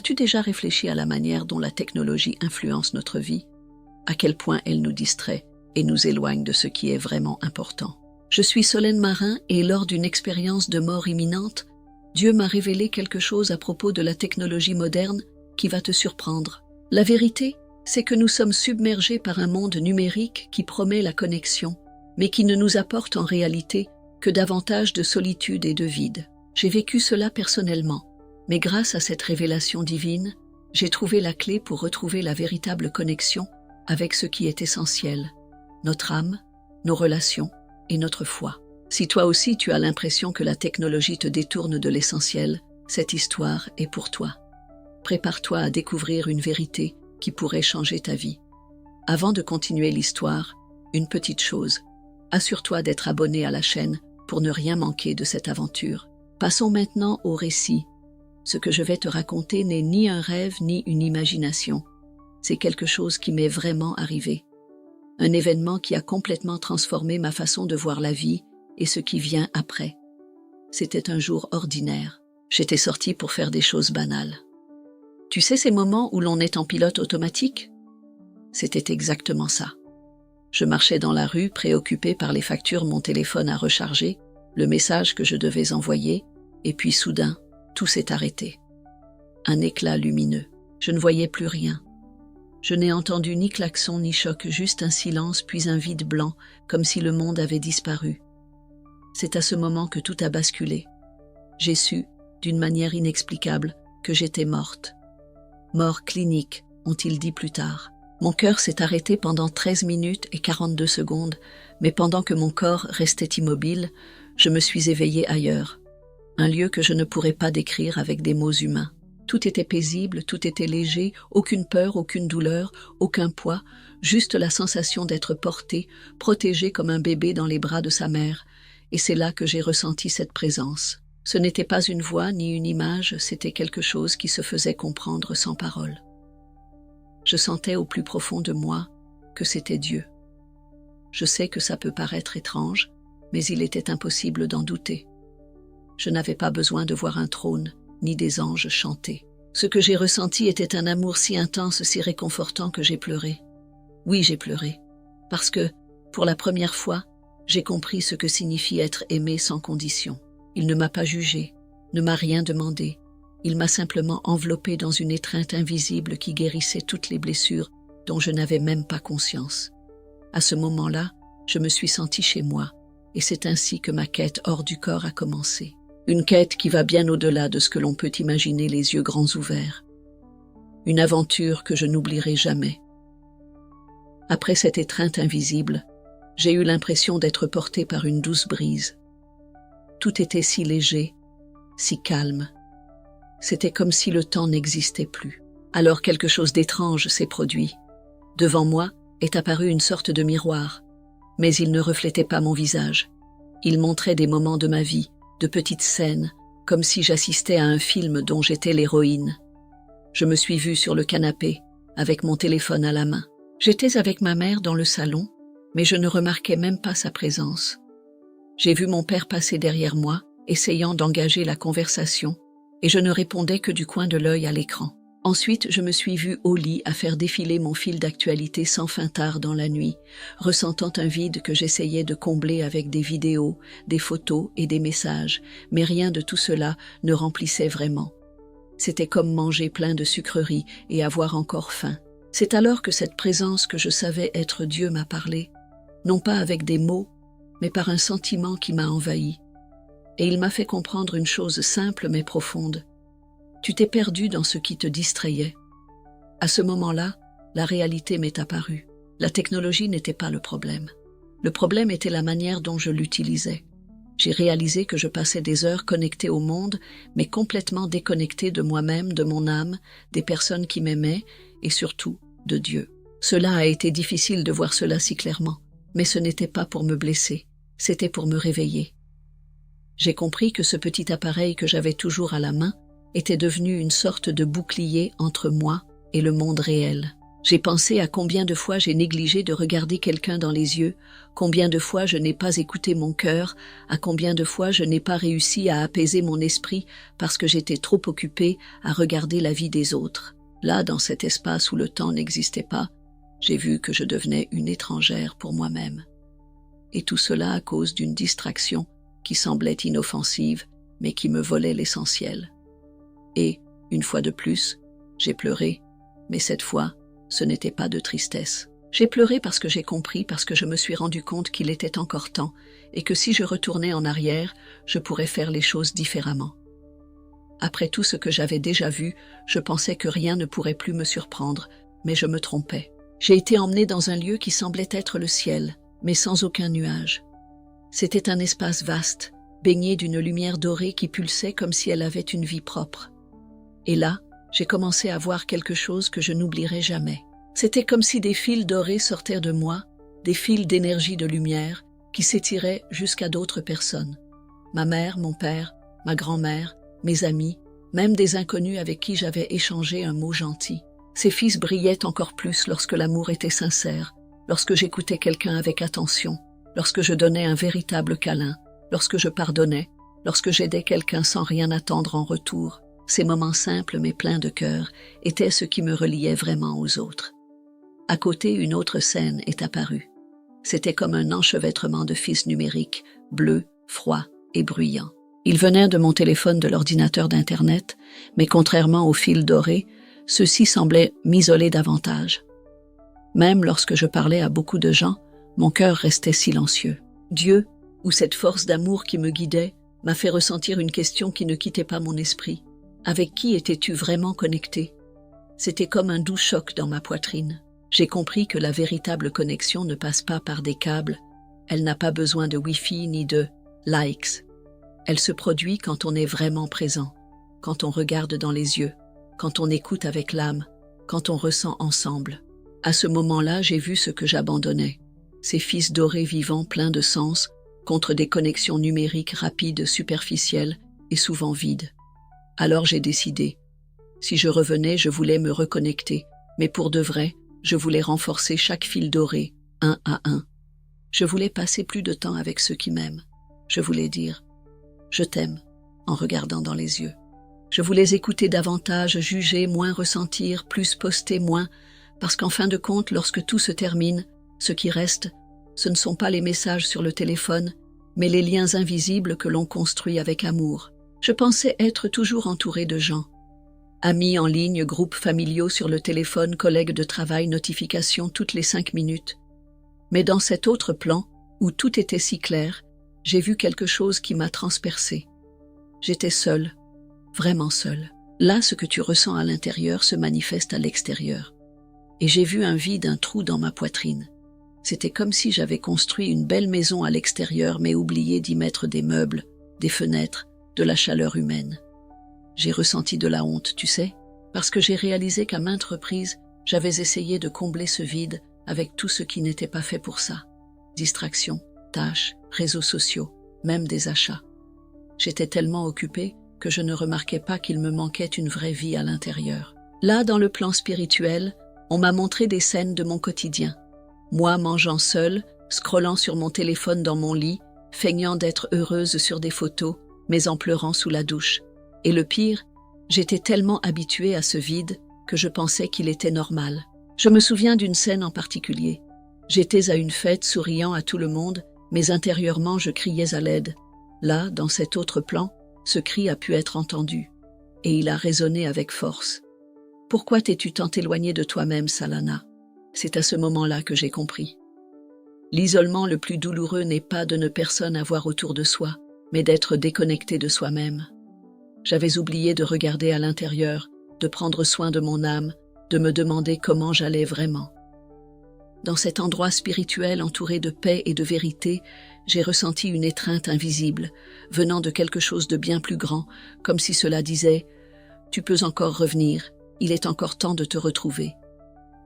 As-tu déjà réfléchi à la manière dont la technologie influence notre vie? À quel point elle nous distrait et nous éloigne de ce qui est vraiment important? Je suis Solène Marin et lors d'une expérience de mort imminente, Dieu m'a révélé quelque chose à propos de la technologie moderne qui va te surprendre. La vérité, c'est que nous sommes submergés par un monde numérique qui promet la connexion, mais qui ne nous apporte en réalité que davantage de solitude et de vide. J'ai vécu cela personnellement, mais grâce à cette révélation divine, j'ai trouvé la clé pour retrouver la véritable connexion avec ce qui est essentiel, notre âme, nos relations et notre foi. Si toi aussi tu as l'impression que la technologie te détourne de l'essentiel, cette histoire est pour toi. Prépare-toi à découvrir une vérité qui pourrait changer ta vie. Avant de continuer l'histoire, une petite chose. Assure-toi d'être abonné à la chaîne pour ne rien manquer de cette aventure. Passons maintenant au récit. Ce que je vais te raconter n'est ni un rêve ni une imagination. C'est quelque chose qui m'est vraiment arrivé. Un événement qui a complètement transformé ma façon de voir la vie et ce qui vient après. C'était un jour ordinaire. J'étais sortie pour faire des choses banales. Tu sais ces moments où l'on est en pilote automatique? C'était exactement ça. Je marchais dans la rue, préoccupée par les factures, mon téléphone à recharger, le message que je devais envoyer, et puis soudain, tout s'est arrêté. Un éclat lumineux. Je ne voyais plus rien. Je n'ai entendu ni klaxon ni choc, juste un silence puis un vide blanc, comme si le monde avait disparu. C'est à ce moment que tout a basculé. J'ai su, d'une manière inexplicable, que j'étais morte. Mort clinique, ont-ils dit plus tard. Mon cœur s'est arrêté pendant 13 minutes et 42 secondes, mais pendant que mon corps restait immobile, je me suis éveillée ailleurs. Un lieu que je ne pourrais pas décrire avec des mots humains. Tout était paisible, tout était léger, aucune peur, aucune douleur, aucun poids, juste la sensation d'être porté, protégé comme un bébé dans les bras de sa mère. Et c'est là que j'ai ressenti cette présence. Ce n'était pas une voix ni une image, c'était quelque chose qui se faisait comprendre sans parole. Je sentais au plus profond de moi que c'était Dieu. Je sais que ça peut paraître étrange, mais il était impossible d'en douter. Je n'avais pas besoin de voir un trône, ni des anges chanter. Ce que j'ai ressenti était un amour si intense, si réconfortant que j'ai pleuré. Oui, j'ai pleuré, parce que, pour la première fois, j'ai compris ce que signifie être aimé sans condition. Il ne m'a pas jugé, ne m'a rien demandé. Il m'a simplement enveloppé dans une étreinte invisible qui guérissait toutes les blessures dont je n'avais même pas conscience. À ce moment-là, je me suis sentie chez moi, et c'est ainsi que ma quête hors du corps a commencé. Une quête qui va bien au-delà de ce que l'on peut imaginer les yeux grands ouverts. Une aventure que je n'oublierai jamais. Après cette étreinte invisible, j'ai eu l'impression d'être portée par une douce brise. Tout était si léger, si calme. C'était comme si le temps n'existait plus. Alors quelque chose d'étrange s'est produit. Devant moi est apparu une sorte de miroir, mais il ne reflétait pas mon visage. Il montrait des moments de ma vie, de petites scènes, comme si j'assistais à un film dont j'étais l'héroïne. Je me suis vue sur le canapé, avec mon téléphone à la main. J'étais avec ma mère dans le salon, mais je ne remarquais même pas sa présence. J'ai vu mon père passer derrière moi, essayant d'engager la conversation, et je ne répondais que du coin de l'œil à l'écran. Ensuite, je me suis vue au lit à faire défiler mon fil d'actualité sans fin tard dans la nuit, ressentant un vide que j'essayais de combler avec des vidéos, des photos et des messages, mais rien de tout cela ne remplissait vraiment. C'était comme manger plein de sucreries et avoir encore faim. C'est alors que cette présence que je savais être Dieu m'a parlé, non pas avec des mots, mais par un sentiment qui m'a envahi. Et il m'a fait comprendre une chose simple mais profonde. Tu t'es perdu dans ce qui te distrayait. À ce moment-là, la réalité m'est apparue. La technologie n'était pas le problème. Le problème était la manière dont je l'utilisais. J'ai réalisé que je passais des heures connectée au monde, mais complètement déconnectée de moi-même, de mon âme, des personnes qui m'aimaient, et surtout de Dieu. Cela a été difficile de voir cela si clairement, mais ce n'était pas pour me blesser, c'était pour me réveiller. J'ai compris que ce petit appareil que j'avais toujours à la main était devenu une sorte de bouclier entre moi et le monde réel. J'ai pensé à combien de fois j'ai négligé de regarder quelqu'un dans les yeux, combien de fois je n'ai pas écouté mon cœur, à combien de fois je n'ai pas réussi à apaiser mon esprit parce que j'étais trop occupée à regarder la vie des autres. Là, dans cet espace où le temps n'existait pas, j'ai vu que je devenais une étrangère pour moi-même. Et tout cela à cause d'une distraction qui semblait inoffensive, mais qui me volait l'essentiel. Et, une fois de plus, j'ai pleuré, mais cette fois, ce n'était pas de tristesse. J'ai pleuré parce que j'ai compris, parce que je me suis rendu compte qu'il était encore temps, et que si je retournais en arrière, je pourrais faire les choses différemment. Après tout ce que j'avais déjà vu, je pensais que rien ne pourrait plus me surprendre, mais je me trompais. J'ai été emmenée dans un lieu qui semblait être le ciel, mais sans aucun nuage. C'était un espace vaste, baigné d'une lumière dorée qui pulsait comme si elle avait une vie propre. Et là, j'ai commencé à voir quelque chose que je n'oublierai jamais. C'était comme si des fils dorés sortaient de moi, des fils d'énergie de lumière qui s'étiraient jusqu'à d'autres personnes. Ma mère, mon père, ma grand-mère, mes amis, même des inconnus avec qui j'avais échangé un mot gentil. Ces fils brillaient encore plus lorsque l'amour était sincère, lorsque j'écoutais quelqu'un avec attention, lorsque je donnais un véritable câlin, lorsque je pardonnais, lorsque j'aidais quelqu'un sans rien attendre en retour. Ces moments simples mais pleins de cœur étaient ce qui me reliait vraiment aux autres. À côté, une autre scène est apparue. C'était comme un enchevêtrement de fils numériques, bleus, froids et bruyants. Ils venaient de mon téléphone de l'ordinateur d'Internet, mais contrairement aux fils dorés, ceux-ci semblaient m'isoler davantage. Même lorsque je parlais à beaucoup de gens, mon cœur restait silencieux. Dieu, ou cette force d'amour qui me guidait, m'a fait ressentir une question qui ne quittait pas mon esprit. Avec qui étais-tu vraiment connecté? C'était comme un doux choc dans ma poitrine. J'ai compris que la véritable connexion ne passe pas par des câbles. Elle n'a pas besoin de Wi-Fi ni de likes. Elle se produit quand on est vraiment présent, quand on regarde dans les yeux, quand on écoute avec l'âme, quand on ressent ensemble. À ce moment-là, j'ai vu ce que j'abandonnais. Ces fils dorés vivants pleins de sens contre des connexions numériques rapides, superficielles et souvent vides. Alors j'ai décidé. Si je revenais, je voulais me reconnecter, mais pour de vrai, je voulais renforcer chaque fil doré, un à un. Je voulais passer plus de temps avec ceux qui m'aiment. Je voulais dire « je t'aime » en regardant dans les yeux. Je voulais écouter davantage, juger, moins ressentir, plus poster, moins, parce qu'en fin de compte, lorsque tout se termine, ce qui reste, ce ne sont pas les messages sur le téléphone, mais les liens invisibles que l'on construit avec amour. Je pensais être toujours entourée de gens. Amis en ligne, groupes familiaux sur le téléphone, collègues de travail, notifications toutes les 5 minutes. Mais dans cet autre plan, où tout était si clair, j'ai vu quelque chose qui m'a transpercée. J'étais seule, vraiment seule. Là, ce que tu ressens à l'intérieur se manifeste à l'extérieur. Et j'ai vu un vide, un trou dans ma poitrine. C'était comme si j'avais construit une belle maison à l'extérieur, mais oublié d'y mettre des meubles, des fenêtres, de la chaleur humaine. J'ai ressenti de la honte, tu sais, parce que j'ai réalisé qu'à maintes reprises, j'avais essayé de combler ce vide avec tout ce qui n'était pas fait pour ça. Distractions, tâches, réseaux sociaux, même des achats. J'étais tellement occupée que je ne remarquais pas qu'il me manquait une vraie vie à l'intérieur. Là, dans le plan spirituel, on m'a montré des scènes de mon quotidien. Moi mangeant seule, scrollant sur mon téléphone dans mon lit, feignant d'être heureuse sur des photos, mais en pleurant sous la douche. Et le pire, j'étais tellement habituée à ce vide que je pensais qu'il était normal. Je me souviens d'une scène en particulier. J'étais à une fête souriant à tout le monde, mais intérieurement je criais à l'aide. Là, dans cet autre plan, ce cri a pu être entendu, et il a résonné avec force. « Pourquoi t'es-tu tant éloignée de toi-même, Salana ?» C'est à ce moment-là que j'ai compris. L'isolement le plus douloureux n'est pas de ne personne avoir autour de soi, mais d'être déconnecté de soi-même. J'avais oublié de regarder à l'intérieur, de prendre soin de mon âme, de me demander comment j'allais vraiment. Dans cet endroit spirituel entouré de paix et de vérité, j'ai ressenti une étreinte invisible, venant de quelque chose de bien plus grand, comme si cela disait « Tu peux encore revenir, il est encore temps de te retrouver ».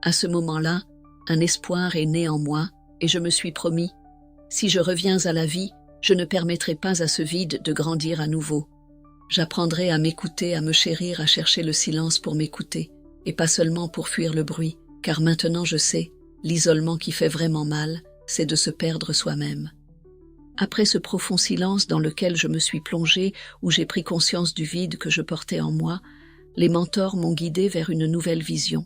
À ce moment-là, un espoir est né en moi et je me suis promis « Si je reviens à la vie, je ne permettrai pas à ce vide de grandir à nouveau. J'apprendrai à m'écouter, à me chérir, à chercher le silence pour m'écouter, et pas seulement pour fuir le bruit, car maintenant je sais, l'isolement qui fait vraiment mal, c'est de se perdre soi-même. Après ce profond silence dans lequel je me suis plongée, où j'ai pris conscience du vide que je portais en moi, les mentors m'ont guidée vers une nouvelle vision.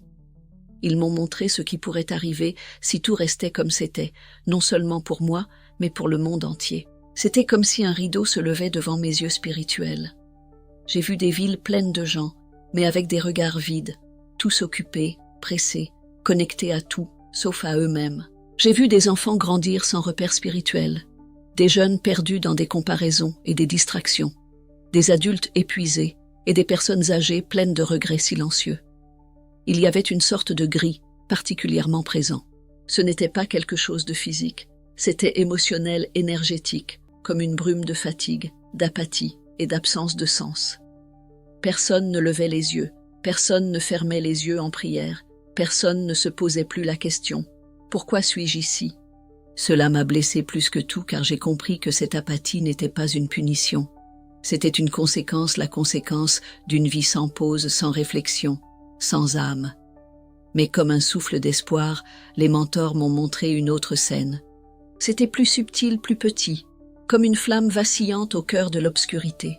Ils m'ont montré ce qui pourrait arriver si tout restait comme c'était, non seulement pour moi, mais pour le monde entier. C'était comme si un rideau se levait devant mes yeux spirituels. J'ai vu des villes pleines de gens, mais avec des regards vides, tous occupés, pressés, connectés à tout, sauf à eux-mêmes. J'ai vu des enfants grandir sans repère spirituel, des jeunes perdus dans des comparaisons et des distractions, des adultes épuisés et des personnes âgées pleines de regrets silencieux. Il y avait une sorte de gris particulièrement présent. Ce n'était pas quelque chose de physique, c'était émotionnel, énergétique, comme une brume de fatigue, d'apathie et d'absence de sens. Personne ne levait les yeux, personne ne fermait les yeux en prière, personne ne se posait plus la question « Pourquoi suis-je ici ?» Cela m'a blessé plus que tout car j'ai compris que cette apathie n'était pas une punition. C'était une conséquence, la conséquence d'une vie sans pause, sans réflexion, sans âme. Mais comme un souffle d'espoir, les mentors m'ont montré une autre scène. C'était plus subtil, plus petit, comme une flamme vacillante au cœur de l'obscurité.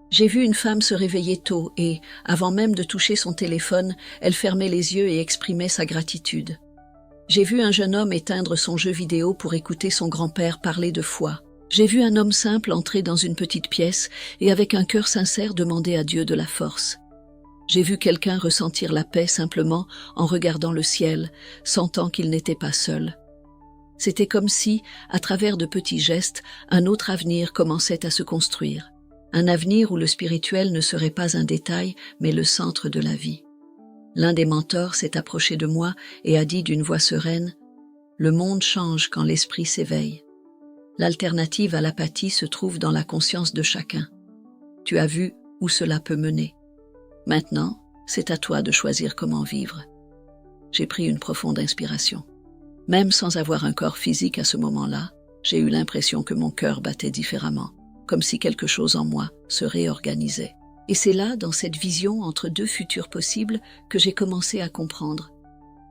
J'ai vu une femme se réveiller tôt et, avant même de toucher son téléphone, elle fermait les yeux et exprimait sa gratitude. J'ai vu un jeune homme éteindre son jeu vidéo pour écouter son grand-père parler de foi. J'ai vu un homme simple entrer dans une petite pièce et avec un cœur sincère demander à Dieu de la force. J'ai vu quelqu'un ressentir la paix simplement en regardant le ciel, sentant qu'il n'était pas seul. C'était comme si, à travers de petits gestes, un autre avenir commençait à se construire. Un avenir où le spirituel ne serait pas un détail, mais le centre de la vie. L'un des mentors s'est approché de moi et a dit d'une voix sereine « Le monde change quand l'esprit s'éveille. L'alternative à l'apathie se trouve dans la conscience de chacun. Tu as vu où cela peut mener. Maintenant, c'est à toi de choisir comment vivre. » J'ai pris une profonde inspiration. Même sans avoir un corps physique à ce moment-là, j'ai eu l'impression que mon cœur battait différemment, comme si quelque chose en moi se réorganisait. Et c'est là, dans cette vision entre deux futurs possibles, que j'ai commencé à comprendre.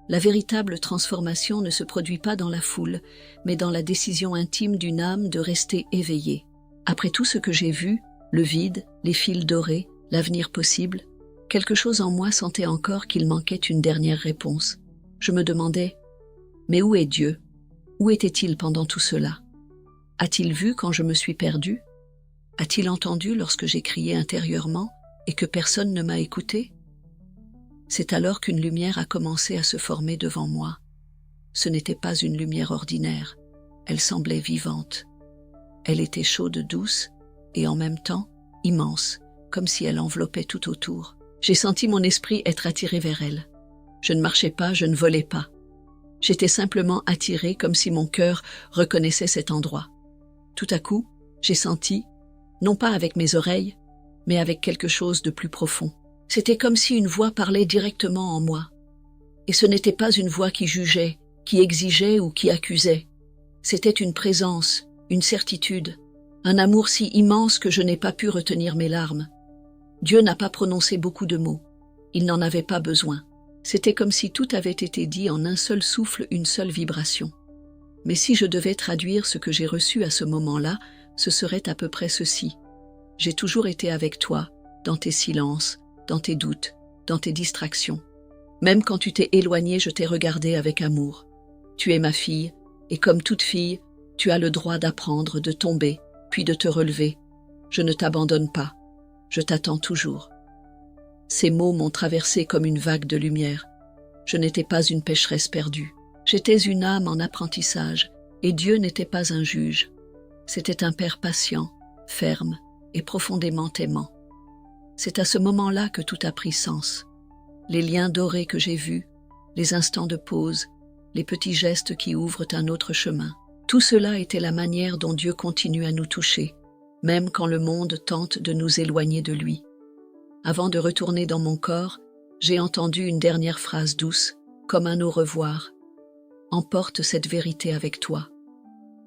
La véritable transformation ne se produit pas dans la foule, mais dans la décision intime d'une âme de rester éveillée. Après tout ce que j'ai vu, le vide, les fils dorés, l'avenir possible, quelque chose en moi sentait encore qu'il manquait une dernière réponse. Je me demandais, mais où est Dieu? Où était-il pendant tout cela? A-t-il vu quand je me suis perdue? A-t-il entendu lorsque j'ai crié intérieurement et que personne ne m'a écouté? C'est alors qu'une lumière a commencé à se former devant moi. Ce n'était pas une lumière ordinaire, elle semblait vivante. Elle était chaude, douce et en même temps immense, comme si elle enveloppait tout autour. J'ai senti mon esprit être attiré vers elle. Je ne marchais pas, je ne volais pas. J'étais simplement attiré comme si mon cœur reconnaissait cet endroit. Tout à coup, j'ai senti, non pas avec mes oreilles, mais avec quelque chose de plus profond. C'était comme si une voix parlait directement en moi. Et ce n'était pas une voix qui jugeait, qui exigeait ou qui accusait. C'était une présence, une certitude, un amour si immense que je n'ai pas pu retenir mes larmes. Dieu n'a pas prononcé beaucoup de mots. Il n'en avait pas besoin. C'était comme si tout avait été dit en un seul souffle, une seule vibration. Mais si je devais traduire ce que j'ai reçu à ce moment-là, ce serait à peu près ceci. J'ai toujours été avec toi, dans tes silences, dans tes doutes, dans tes distractions. Même quand tu t'es éloigné, je t'ai regardé avec amour. Tu es ma fille, et comme toute fille, tu as le droit d'apprendre, de tomber, puis de te relever. Je ne t'abandonne pas, je t'attends toujours. Ces mots m'ont traversé comme une vague de lumière. Je n'étais pas une pécheresse perdue. J'étais une âme en apprentissage, et Dieu n'était pas un juge. C'était un Père patient, ferme et profondément aimant. C'est à ce moment-là que tout a pris sens. Les liens dorés que j'ai vus, les instants de pause, les petits gestes qui ouvrent un autre chemin. Tout cela était la manière dont Dieu continue à nous toucher, même quand le monde tente de nous éloigner de lui. Avant de retourner dans mon corps, j'ai entendu une dernière phrase douce, comme un au revoir. Emporte cette vérité avec toi.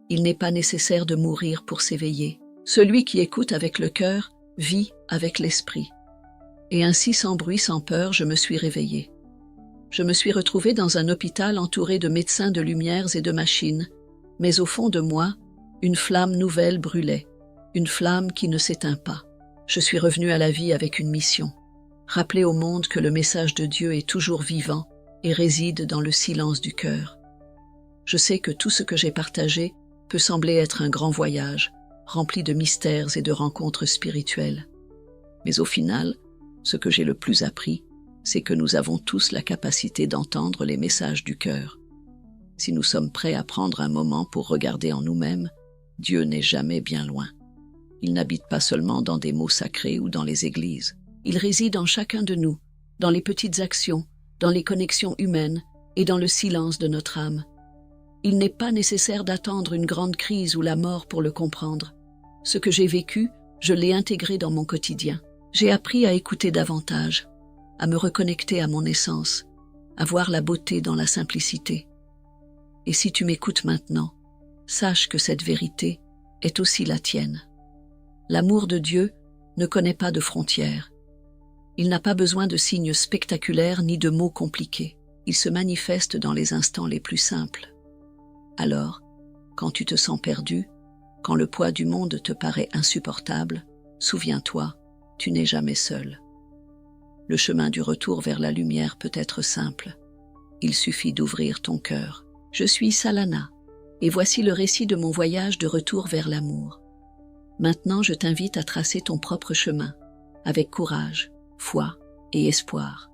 Il n'est pas nécessaire de mourir pour s'éveiller. Celui qui écoute avec le cœur vit avec l'esprit. Et ainsi, sans bruit, sans peur, je me suis réveillée. Je me suis retrouvée dans un hôpital entouré de médecins, de lumières et de machines, mais au fond de moi, une flamme nouvelle brûlait, une flamme qui ne s'éteint pas. Je suis revenue à la vie avec une mission, rappeler au monde que le message de Dieu est toujours vivant et réside dans le silence du cœur. Je sais que tout ce que j'ai partagé peut sembler être un grand voyage, rempli de mystères et de rencontres spirituelles. Mais au final, ce que j'ai le plus appris, c'est que nous avons tous la capacité d'entendre les messages du cœur. Si nous sommes prêts à prendre un moment pour regarder en nous-mêmes, Dieu n'est jamais bien loin. Il n'habite pas seulement dans des mots sacrés ou dans les églises. Il réside en chacun de nous, dans les petites actions, dans les connexions humaines et dans le silence de notre âme. Il n'est pas nécessaire d'attendre une grande crise ou la mort pour le comprendre. Ce que j'ai vécu, je l'ai intégré dans mon quotidien. J'ai appris à écouter davantage, à me reconnecter à mon essence, à voir la beauté dans la simplicité. Et si tu m'écoutes maintenant, sache que cette vérité est aussi la tienne. L'amour de Dieu ne connaît pas de frontières. Il n'a pas besoin de signes spectaculaires ni de mots compliqués. Il se manifeste dans les instants les plus simples. Alors, quand tu te sens perdu, quand le poids du monde te paraît insupportable, souviens-toi, tu n'es jamais seul. Le chemin du retour vers la lumière peut être simple. Il suffit d'ouvrir ton cœur. Je suis Salana, et voici le récit de mon voyage de retour vers l'amour. Maintenant, je t'invite à tracer ton propre chemin, avec courage, foi et espoir.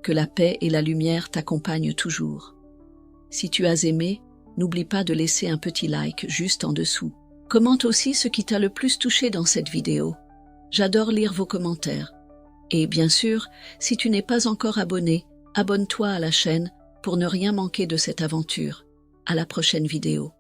Que la paix et la lumière t'accompagnent toujours. Si tu as aimé, n'oublie pas de laisser un petit like juste en dessous. Commente aussi ce qui t'a le plus touché dans cette vidéo. J'adore lire vos commentaires. Et bien sûr, si tu n'es pas encore abonné, abonne-toi à la chaîne pour ne rien manquer de cette aventure. À la prochaine vidéo.